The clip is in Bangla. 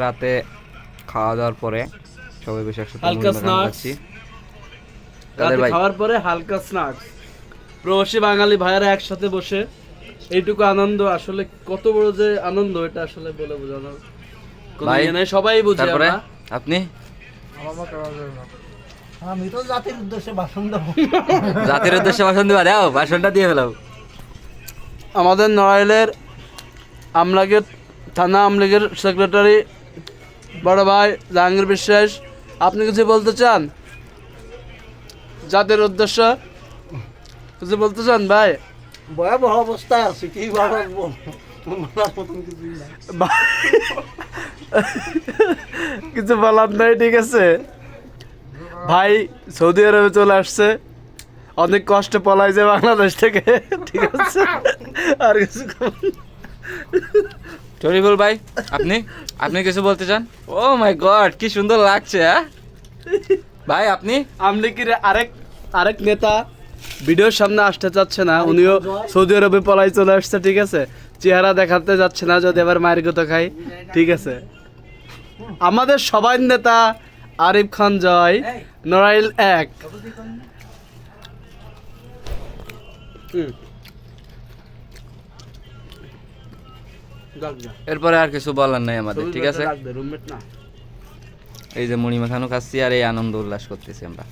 রাতে খাওয়া দাওয়ার পরে সবাই বসে একসাথে হালকা মুড়ি মাখানো snacks। খাচ্ছি। রাতে ভাই খাওয়ার পরে হালকা স্ন্যাক্স, প্রবাসী বাঙালি ভাইয়েরা একসাথে বসে এইটুকু আনন্দ আসলে কত বড় যে আনন্দ, এটা আসলে বলে বোঝানোর কোনো ভাই, ইয়ে নাই, সবাই বুঝে তারপরে আমরা। আপনি আমি তো জাতির উদ্দেশ্যে ভাষণ দেবো। জাতির উদ্দেশ্যে ভাষণ দিবা, দাও ভাষণটা দিয়ে ফেলাও। আমাদের নড়াইলের আমলাগের থানা আমলাগের সেক্রেটারি বড় ভাই জাহাঙ্গীর বিশ্বাস, আপনি কিছু বলতে চান জাতির উদ্দেশ্য? কিছু বলতে চান ভাই? ভয়াবহ অবস্থায় আছি, কি বলার মতন কিছুই নাই। কিছু বলার নাই, ঠিক আছে ভাই। সৌদি আরবে চলে আসছে, অনেক কষ্টে পলাইছে বাংলাদেশ থেকে, ঠিক আছে, আর কিছু শরীফুল ভাই, আপনি আপনি কিছু বলতে চান? ও মাই গড, কি সুন্দর লাগছে। হ্যাঁ ভাই, আপনি আমলিকির আরেক নেতা ভিডিওর সামনে আসতে চাচ্ছে না, উনিও সৌদি আরবে পলাই চলে আসছে, ঠিক আছে, চেহারা দেখাতে যাচ্ছে না, যদি এবার মায়ের গত খাই, ঠিক আছে। আমাদের সবাই নেতা আরিফ খান জয়, নড়াইল 1। এরপরে আর কিছু বলার নাই আমাদের, ঠিক আছে। রুমমেট না। এই যে মুড়ি মাখানো খাচ্ছি আর এই আনন্দ উল্লাস করতেছি আমরা।